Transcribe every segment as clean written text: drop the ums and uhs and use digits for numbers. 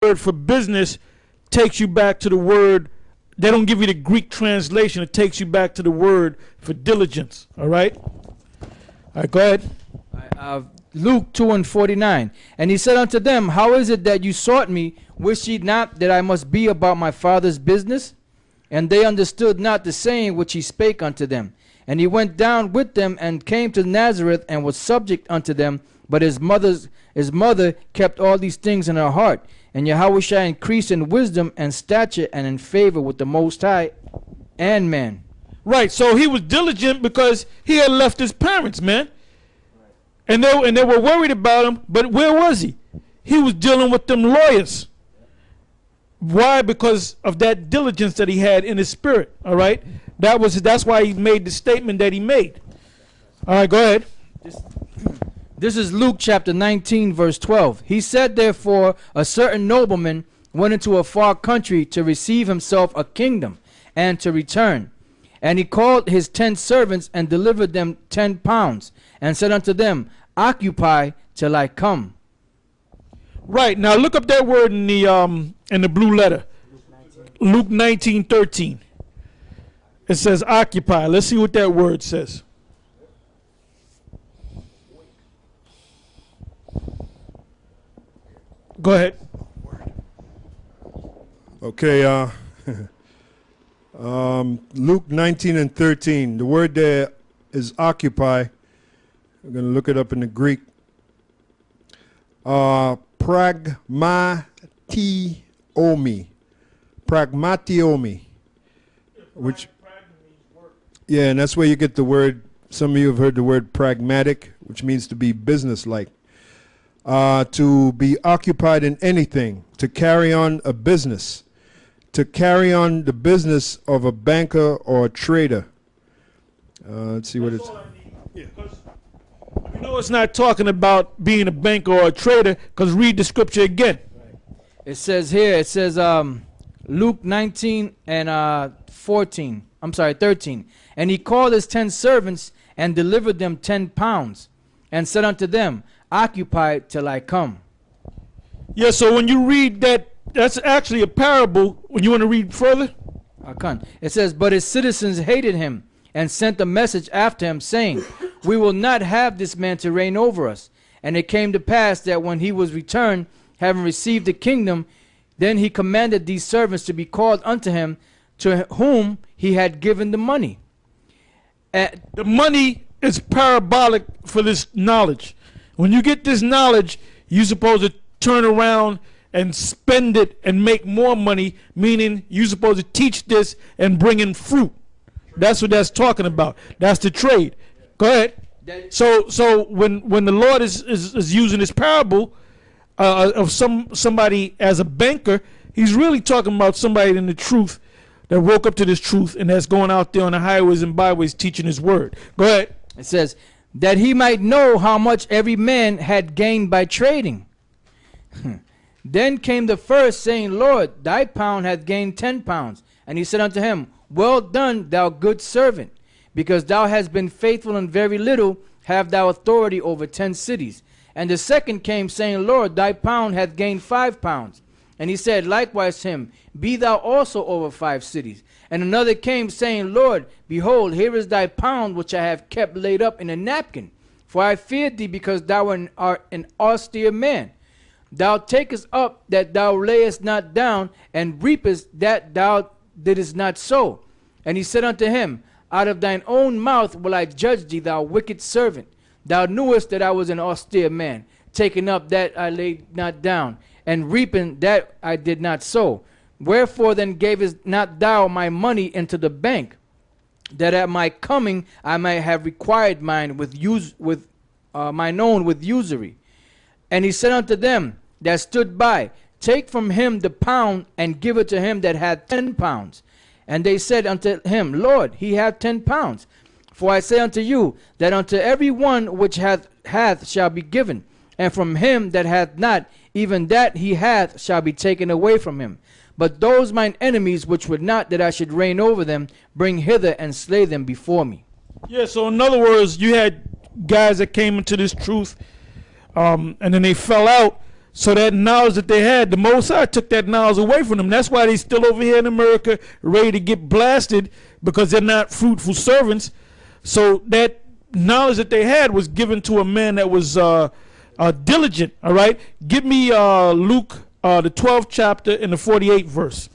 word for business takes you back to the word. They don't give you the Greek translation. It takes you back to the word for diligence. All right? All right, go ahead. Luke 2:49. And he said unto them, how is it that you sought me? Wish ye not that I must be about my Father's business? And they understood not the saying which he spake unto them. And he went down with them and came to Nazareth and was subject unto them. But his mother kept all these things in her heart. And Yahushua increased in wisdom and stature and in favor with the Most High and man. Right, so he was diligent because he had left his parents, man. And they were worried about him, but where was he? He was dealing with them lawyers. Why? Because of that diligence that he had in his spirit, all right? That's why he made the statement that he made. All right, go ahead. This is Luke chapter 19, verse 12. He said, therefore, a certain nobleman went into a far country to receive himself a kingdom and to return. And he called his 10 servants and delivered them 10 pounds and said unto them, occupy till I come. Right. Now look up that word in the blue letter. Luke 19:13. It says occupy. Let's see what that word says. Go ahead. Okay, Luke 19:13. The word there is occupy. I'm going to look it up in the Greek. Pragmatiomi. Which, yeah, and that's where you get the word, some of you have heard the word pragmatic, which means to be businesslike. To be occupied in anything, to carry on a business, to carry on the business of a banker or a trader. Let's see what it's. Yeah, you know it's not talking about being a banker or a trader, because read the scripture again. It says here, it says Luke 19 and 14. I'm sorry, 13. And he called his 10 servants and delivered them 10 pounds and said unto them, occupy till I come. Yeah, so when you read that, that's actually a parable. When you want to read further? I can. It says, but his citizens hated him and sent a message after him, saying, we will not have this man to reign over us. And it came to pass that when he was returned, having received the kingdom, then he commanded these servants to be called unto him, to whom he had given the money. The money is parabolic for this knowledge. When you get this knowledge, you're supposed to turn around and spend it and make more money, meaning you're supposed to teach this and bring in fruit. That's what that's talking about. That's the trade. Go ahead. So when the Lord is using this parable of somebody as a banker, he's really talking about somebody in the truth that woke up to this truth and that's going out there on the highways and byways teaching his word. Go ahead. It says, that he might know how much every man had gained by trading. Then came the first, saying, Lord, thy pound hath gained 10 pounds. And he said unto him, well done, thou good servant, because thou hast been faithful in very little, have thou authority over 10 cities. And the second came, saying, Lord, thy pound hath gained 5 pounds. And he said likewise to him, be thou also over 5 cities. And another came, saying, Lord, behold, here is thy pound which I have kept laid up in a napkin. For I feared thee, because thou art an austere man. Thou takest up that thou layest not down, and reapest that thou didst not sow. And he said unto him, out of thine own mouth will I judge thee, thou wicked servant. Thou knewest that I was an austere man, taking up that I laid not down, and reaping that I did not sow. Wherefore then gavest not thou my money into the bank, that at my coming I might have required mine mine own with usury? And he said unto them that stood by, take from him the pound, and give it to him that hath 10 pounds. And they said unto him, Lord, he hath 10 pounds. For I say unto you, that unto every one which hath shall be given, and from him that hath not, even that he hath shall be taken away from him. But those mine enemies which would not that I should reign over them, bring hither and slay them before me. Yeah, so in other words, you had guys that came into this truth, and then they fell out. So that knowledge that they had, the Most High took that knowledge away from them. That's why they still over here in America ready to get blasted, because they're not fruitful servants. So that knowledge that they had was given to a man that was diligent. All right, give me Luke, the 12th chapter and the 48th verse.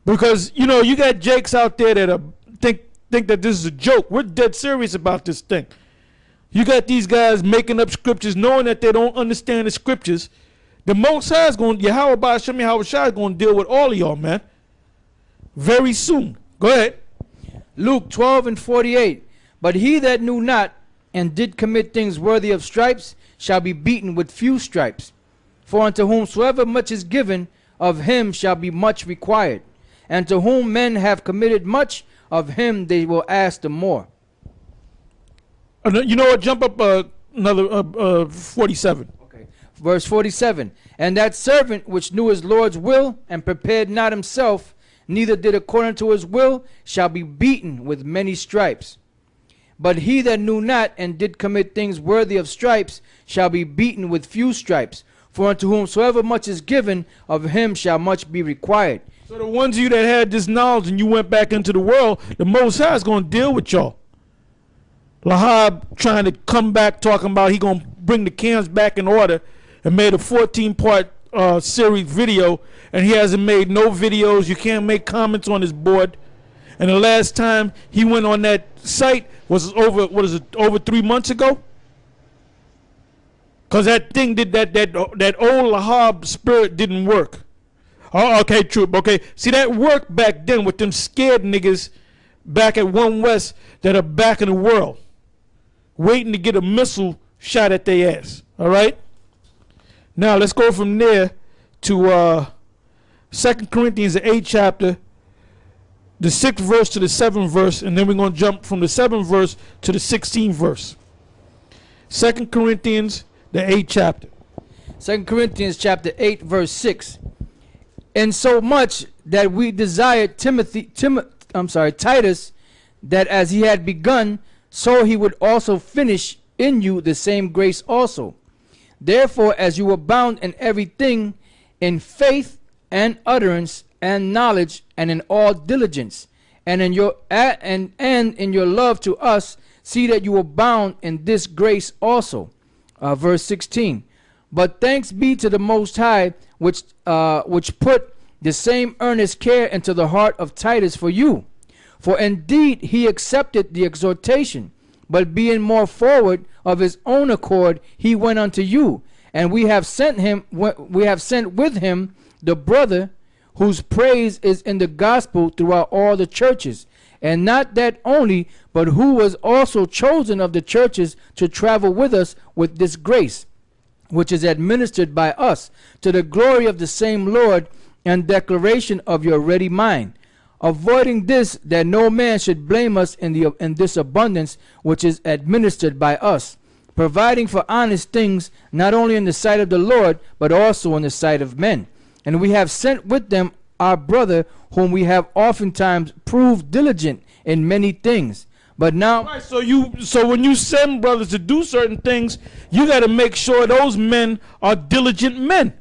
Because you got jakes out there that think that this is a joke. We're dead serious about this thing. You got these guys making up scriptures, knowing that they don't understand the scriptures. The Most High is going, Yahweh Ba'ashem Yahweh Shai is going to deal with all of y'all, man. Very soon. Go ahead. Luke 12 and 48. But he that knew not and did commit things worthy of stripes shall be beaten with few stripes. For unto whomsoever much is given, of him shall be much required. And to whom men have committed much, of him they will ask the more. You know what? Jump up another 47. Okay. Verse 47. And that servant which knew his Lord's will and prepared not himself, neither did according to his will, shall be beaten with many stripes. But he that knew not and did commit things worthy of stripes shall be beaten with few stripes. For unto whomsoever much is given, of him shall much be required. So the ones of you that had this knowledge and you went back into the world, the Most High is going to deal with y'all. Lahab trying to come back talking about he going to bring the camps back in order, and made a 14-part series video, and he hasn't made no videos. You can't make comments on his board. And the last time he went on that site was over 3 months ago? Because that thing did that old Lahab spirit didn't work. Oh, okay, true. Okay, see, that worked back then with them scared niggas back at One West that are back in the world, waiting to get a missile shot at their ass. All right? Now, let's go from there to 2 Corinthians, the 8th chapter, the 6th verse to the 7th verse, and then we're going to jump from the 7th verse to the 16th verse. 2 Corinthians, the 8th chapter. 2 Corinthians chapter 8, verse 6. And so much that we desired Titus, that as he had begun, so he would also finish in you the same grace also. Therefore, as you abound in everything, in faith and utterance and knowledge and in all diligence, and in your and in your love to us, see that you abound in this grace also. Verse 16. But thanks be to the Most High, which put the same earnest care into the heart of Titus for you. For indeed he accepted the exhortation, but being more forward of his own accord, he went unto you, and we have sent with him the brother, whose praise is in the gospel throughout all the churches. And not that only, but who was also chosen of the churches to travel with us with this grace, which is administered by us, to the glory of the same Lord and declaration of your ready mind. Avoiding this, that no man should blame us in this abundance which is administered by us, providing for honest things, not only in the sight of the Lord, but also in the sight of men. And we have sent with them our brother, whom we have oftentimes proved diligent in many things. But now, right, so when you send brothers to do certain things, you got to make sure those men are diligent men.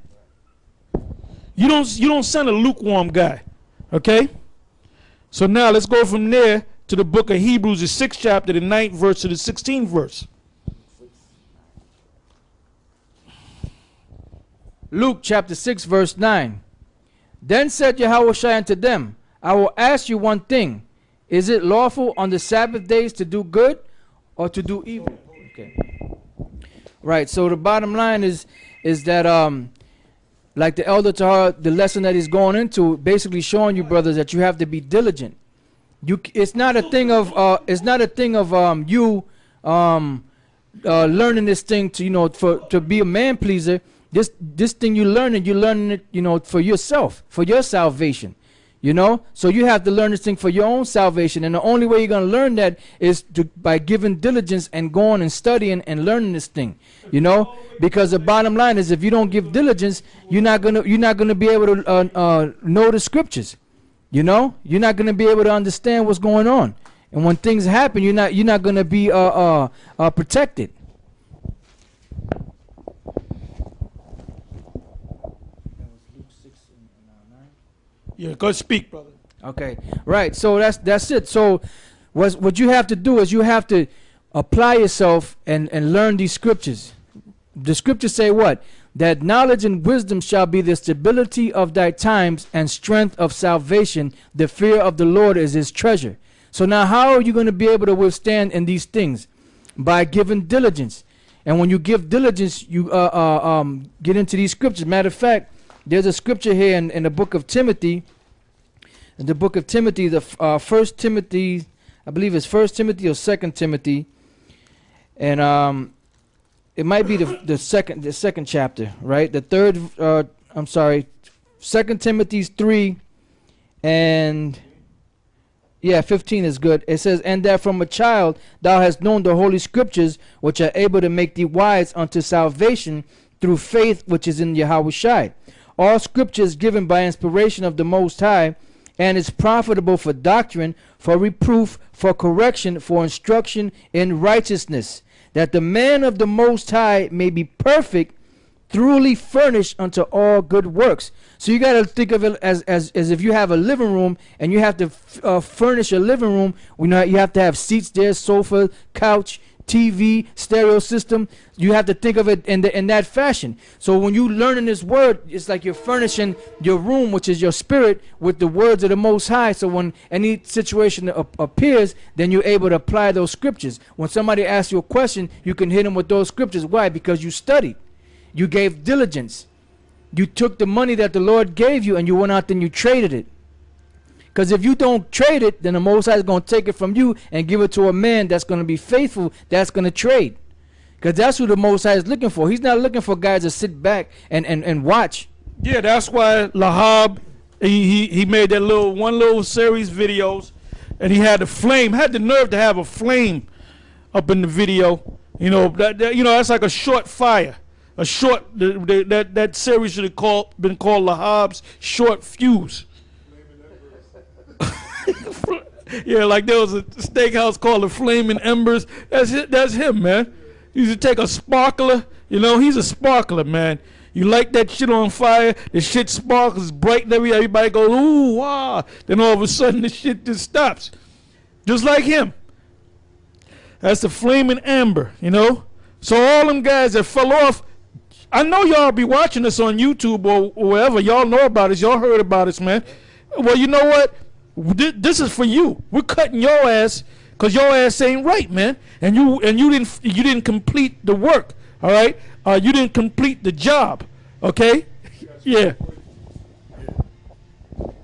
You don't send a lukewarm guy, okay? So now let's go from there to the book of Hebrews, the 6th chapter, the 9th verse to the 16th verse. Luke chapter 6, verse 9. Then said Yahushua unto them, I will ask you one thing. Is it lawful on the Sabbath days to do good or to do evil? Okay. Right, so the bottom line is that like the elder Tahar, the lesson that he's going into, basically showing you, brothers, that you have to be diligent. It's not a thing of you learning this thing to be a man pleaser. This thing you're learning it, for yourself, for your salvation. So you have to learn this thing for your own salvation, and the only way you're going to learn that is by giving diligence and going and studying and learning this thing. Because the bottom line is, if you don't give diligence, you're not gonna be able to know the scriptures. You're not gonna be able to understand what's going on, and when things happen, you're not gonna be protected. Yeah, go speak, brother. Okay, right. So that's it. So what you have to do is you have to apply yourself and learn these scriptures. The scriptures say what? That knowledge and wisdom shall be the stability of thy times and strength of salvation. The fear of the Lord is his treasure. So now how are you going to be able to withstand in these things? By giving diligence. And when you give diligence, you get into these scriptures. Matter of fact, there's a scripture here in the book of Timothy. In the book of Timothy, the First Timothy, I believe it's First Timothy or Second Timothy, and it might be the second chapter, right? The third, I'm sorry, 2 Timothy 3, and yeah, 15 is good. It says, and that from a child thou hast known the holy scriptures, which are able to make thee wise unto salvation through faith which is in Yahushua. All scripture is given by inspiration of the Most High, and is profitable for doctrine, for reproof, for correction, for instruction in righteousness, that the man of the Most High may be perfect, thoroughly furnished unto all good works. So you got to think of it as if you have a living room and you have to furnish a living room. You have to have seats there, sofa, couch, TV, stereo system. You have to think of it in that fashion. So when you learn in this word, it's like you're furnishing your room, which is your spirit, with the words of the Most High. So when any situation appears, then you're able to apply those scriptures. When somebody asks you a question, you can hit them with those scriptures. Why? Because you studied. You gave diligence. You took the money that the Lord gave you and you went out and you traded it. Because if you don't trade it, then the Most High is going to take it from you and give it to a man that's going to be faithful, that's going to trade. Because that's who the Most High is looking for. He's not looking for guys to sit back and watch. Yeah, that's why Lahab, he made that one little series videos, and he had the nerve to have a flame up in the video. You know, that's like a short fire. A short, that series should have been called Lahab's Short Fuse. Yeah, like there was a steakhouse called the Flaming Embers. That's him, man. He used to take a sparkler. You know, he's a sparkler, man. You light that shit on fire, the shit sparkles bright and everybody goes, ooh, wow. Then all of a sudden the shit just stops. Just like him. That's the Flaming Amber, you know? So all them guys that fell off, I know y'all be watching us on YouTube or wherever. Y'all know about us. Y'all heard about us, man. Well, you know what? This is for you. We're cutting your ass because your ass ain't right, man. And you didn't complete the work. All right. You didn't complete the job. Okay. Yeah.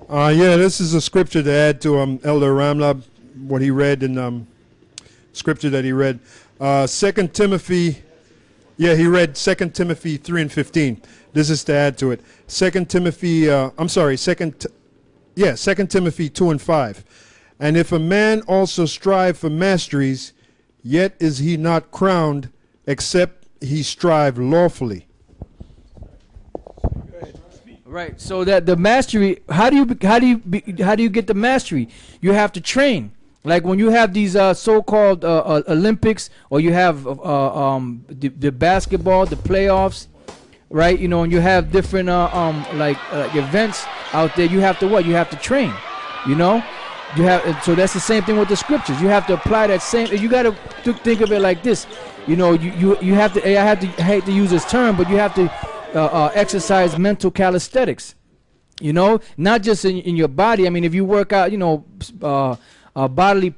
Yeah. This is a scripture to add to Elder Ramlab, what he read in scripture that he read. 2 Timothy. Yeah, he read 2 Timothy 3 and 15. This is to add to it. 2 Timothy. I'm sorry. 2 Timothy 2 and 5. And if a man also strive for masteries, yet is he not crowned, except he strive lawfully. Right. So that the mastery, how do you get the mastery? You have to train. Like when you have these so-called Olympics, or you have the basketball, the playoffs, right? You know, and you have different like events out there. You have to what? You have to train. You know, so that's the same thing with the scriptures. You have to apply that same. You got to think of it like this. You know, you have to. I hate to use this term, but you have to exercise mental calisthenics. You know, not just in your body. I mean, if you work out, you know, bodily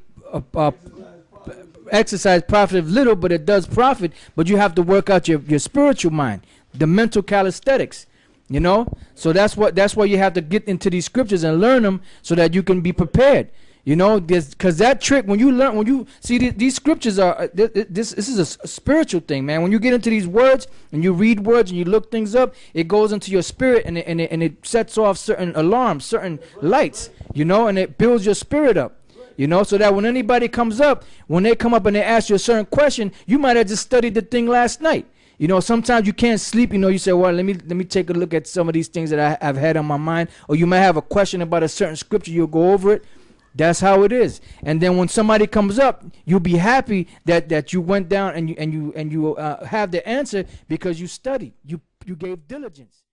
exercise profit little, but it does profit. But you have to work out your spiritual mind, the mental calisthenics. You know, so that's why you have to get into these scriptures and learn them so that you can be prepared. You know, because that trick, when you see these scriptures are this is a spiritual thing, man. When you get into these words and you read words and you look things up, it goes into your spirit and it sets off certain alarms, certain lights. You know, and it builds your spirit up. You know, so that when anybody comes up, when they come up and they ask you a certain question, you might have just studied the thing last night. You know, sometimes you can't sleep. You know, you say, well, let me take a look at some of these things that I've had on my mind. Or you might have a question about a certain scripture. You'll go over it. That's how it is. And then when somebody comes up, you'll be happy that you went down and you have the answer because you studied. You gave diligence.